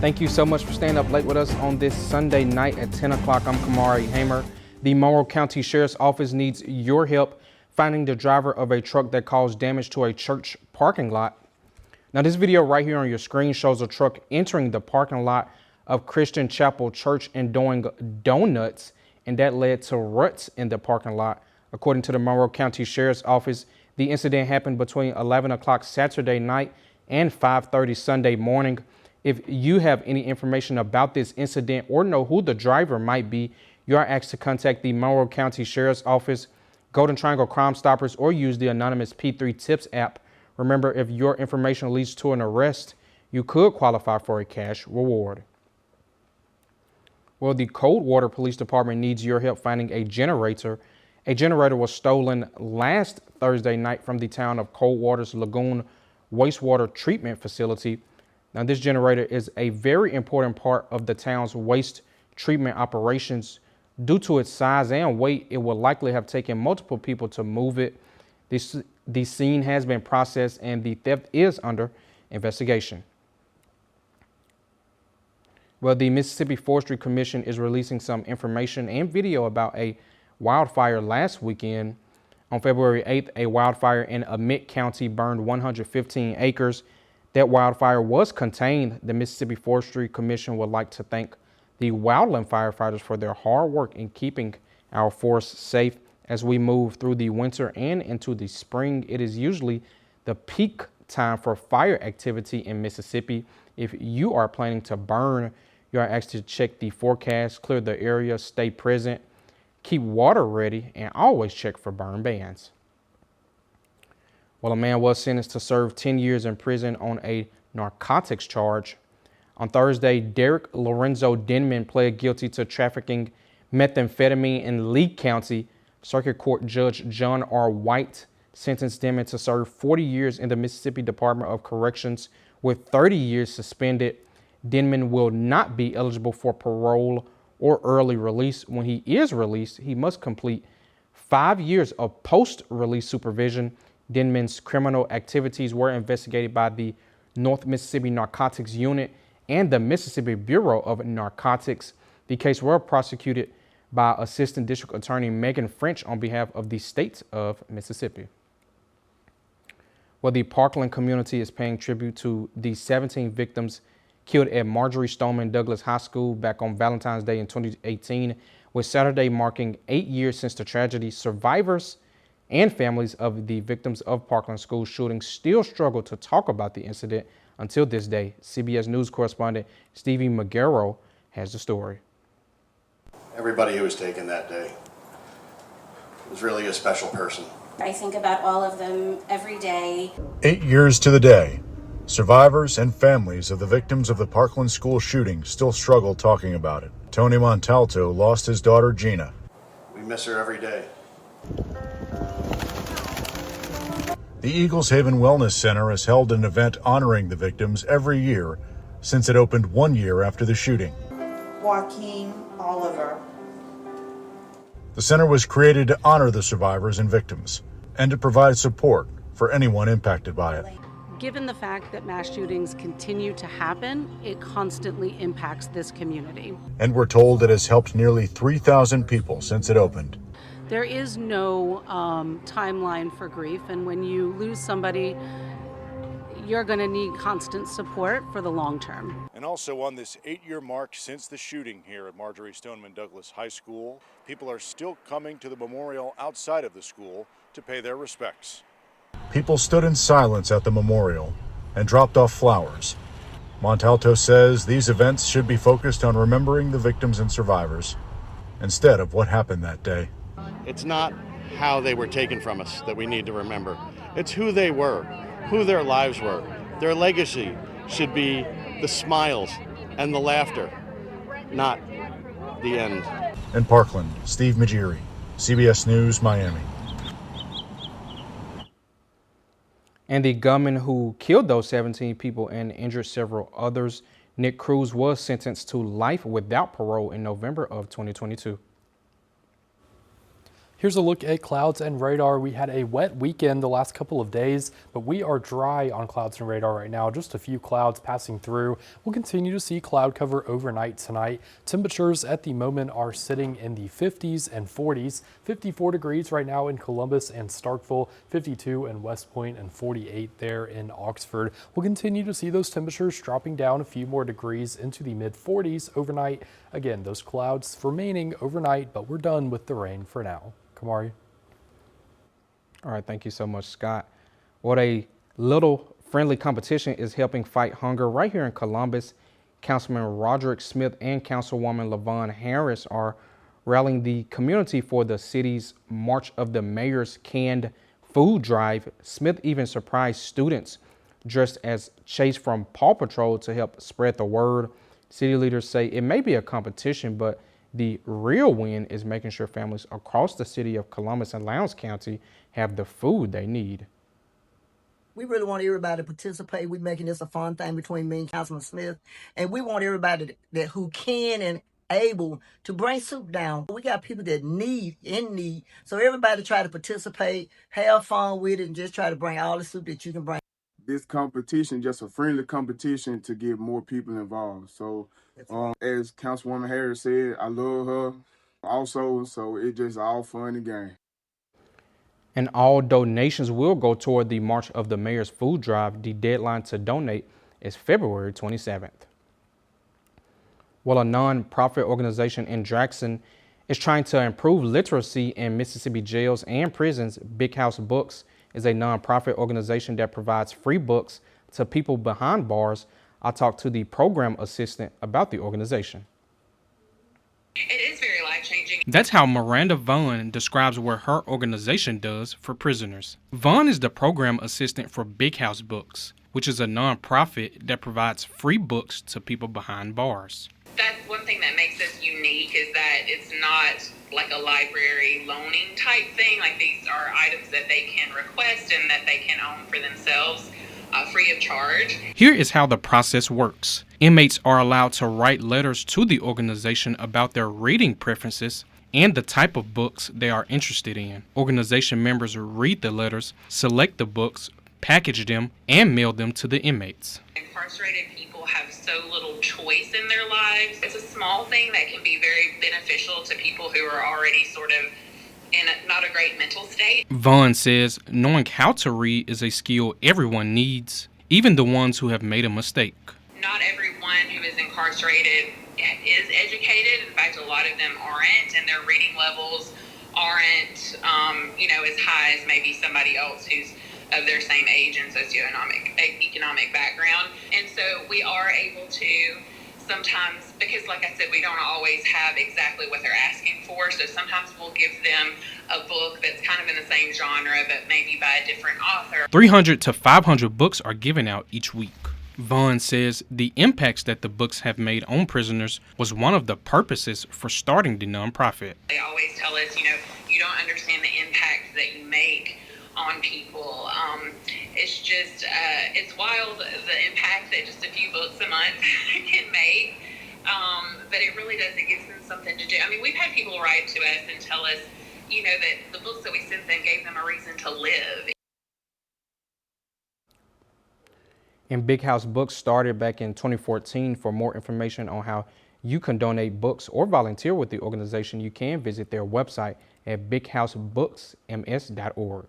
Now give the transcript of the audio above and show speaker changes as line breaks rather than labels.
Thank you so much for staying up late with us on this Sunday night at 10 o'clock. I'm Kamari Hamer. The Monroe County Sheriff's Office needs your help finding the driver of a truck that caused damage to a church parking lot. Now, this video right here on your screen shows a truck entering the parking lot of Christian Chapel Church and doing donuts, and that led to ruts in the parking lot. According to the Monroe County Sheriff's Office, the incident happened between 11 o'clock Saturday night and 5:30 Sunday morning. If you have any information about this incident or know who the driver might be, you are asked to contact the Monroe County Sheriff's Office, Golden Triangle Crime Stoppers, or use the anonymous P3 Tips app. Remember, if your information leads to an arrest, you could qualify for a cash reward. Well, the Coldwater Police Department needs your help finding a generator. A generator was stolen last Thursday night from the town of Coldwater's Lagoon wastewater treatment facility. Now, this generator is a very important part of the town's waste treatment operations. Due to its size and weight, it will likely have taken multiple people to move it. The scene has been processed and the theft is under investigation. Well, the Mississippi Forestry Commission is releasing some information and video about a wildfire last weekend. On February 8th, a wildfire in Amite County burned 115 acres. That wildfire was contained. The Mississippi Forestry Commission would like to thank the wildland firefighters for their hard work in keeping our forests safe as we move through the winter and into the spring. It is usually the peak time for fire activity in Mississippi. If you are planning to burn, you are asked to check the forecast, clear the area, stay present, keep water ready, and always check for burn bans. Well, a man was sentenced to serve 10 years in prison on a narcotics charge. On Thursday, Derek Lorenzo Denman pled guilty to trafficking methamphetamine in Lee County. Circuit Court Judge John R. White sentenced Denman to serve 40 years in the Mississippi Department of Corrections with 30 years suspended. Denman will not be eligible for parole or early release. When he is released, he must complete 5 years of post-release supervision. Denman's criminal activities were investigated by the North Mississippi Narcotics Unit and the Mississippi Bureau of Narcotics. The case was prosecuted by Assistant District Attorney Megan French on behalf of the state of Mississippi. Well, the Parkland community is paying tribute to the 17 victims killed at Marjorie Stoneman Douglas High School back on Valentine's Day in 2018, with Saturday marking 8 years since the tragedy. Survivors and families of the victims of Parkland school shooting still struggle to talk about the incident until this day. CBS News correspondent Stevie Magaro has the story.
Everybody who was taken that day was really a special person.
I think about all of them every day.
8 years to the day, survivors and families of the victims of the Parkland school shooting still struggle talking about it. Tony Montalto lost his daughter Gina.
We miss her every day.
The Eagles Haven Wellness Center has held an event honoring the victims every year since it opened 1 year after the shooting.
Joaquin Oliver.
The center was created to honor the survivors and victims and to provide support for anyone impacted by it.
Given the fact that mass shootings continue to happen, it constantly impacts this community.
And we're told it has helped nearly 3,000 people since it opened.
There is no timeline for grief, and when you lose somebody, you're going to need constant support for the long term.
And also on this 8-year mark since the shooting here at Marjorie Stoneman Douglas High School, people are still coming to the memorial outside of the school to pay their respects.
People stood in silence at the memorial and dropped off flowers. Montalto says these events should be focused on remembering the victims and survivors instead of what happened that day.
It's not how they were taken from us that we need to remember. It's who they were, who their lives were. Their legacy should be the smiles and the laughter, not the end.
In Parkland, Steve Magiri, CBS News, Miami.
And the gunman who killed those 17 people and injured several others, Nick Cruz, was sentenced to life without parole in November of 2022.
Here's a look at clouds and radar. We had a wet weekend the last couple of days, but we are dry on clouds and radar right now. Just a few clouds passing through. We'll continue to see cloud cover overnight tonight. Temperatures at the moment are sitting in the 50s and 40s. 54 degrees right now in Columbus and Starkville, 52 in West Point, and 48 there in Oxford. We'll continue to see those temperatures dropping down a few more degrees into the mid 40s overnight. Again, those clouds remaining overnight, but we're done with the rain for now. Kamari.
All right, thank you so much, Scott. What a little friendly competition is helping fight hunger right here in Columbus. Councilman Roderick Smith and Councilwoman LaVon Harris are rallying the community for the city's March of the Mayor's canned food drive. Smith even surprised students dressed as Chase from Paw Patrol to help spread the word. City leaders say it may be a competition, but the real win is making sure families across the city of Columbus and Lowndes County have the food they need.
We really want everybody to participate. We're making this a fun thing between me and Councilman Smith. And we want everybody that who can and able to bring soup down. We got people that in need. So everybody try to participate, have fun with it, and just try to bring all the soup that you can bring.
This competition, just a friendly competition to get more people involved. So as Councilwoman Harris said, I love her also, so it's just all fun and game.
And all donations will go toward the March of the Mayor's food drive. The deadline to donate is February 27th. Well, a nonprofit organization in Jackson is trying to improve literacy in Mississippi jails and prisons. Big House Books is a nonprofit organization that provides free books to people behind bars. I talked to the program assistant about the organization.
It is very life-changing.
That's how Miranda Vaughn describes what her organization does for prisoners. Vaughn is the program assistant for Big House Books, which is a nonprofit that provides free books to people behind bars.
That's one thing that makes us unique, is that it's not like a library loaning type thing. Like, these are items that they can request and that they can own for themselves, free of charge.
Here is how the process works. Inmates are allowed to write letters to the organization about their reading preferences and the type of books they are interested in. Organization members read the letters, select the books, package them, and mail them to the inmates.
Incarcerated people have so little choice in their lives. It's a small thing that can be very beneficial to people who are already sort of in not a great mental state.
Vaughn says knowing how to read is a skill everyone needs, even the ones who have made a mistake.
Not everyone who is incarcerated is educated. In fact, a lot of them aren't, and their reading levels aren't, as high as maybe somebody else who's of their same age and economic background. And so we are able to sometimes, because like I said, we don't always have exactly what they're asking for. So sometimes we'll give them a book that's kind of in the same genre, but maybe by a different author. 300 to 500 books are given out each week. Vaughn says the impacts that the books have made on prisoners was one of the purposes for starting the nonprofit. They always tell us, you don't understand the impact that you make on people. It's just, it's wild the impact that just a few books a month can make. But it really does, it gives them something to do. I mean, we've had people write to us and tell us, that the books that we sent them gave them a reason to live.
And Big House Books started back in 2014. For more information on how you can donate books or volunteer with the organization, you can visit their website at bighousebooksms.org.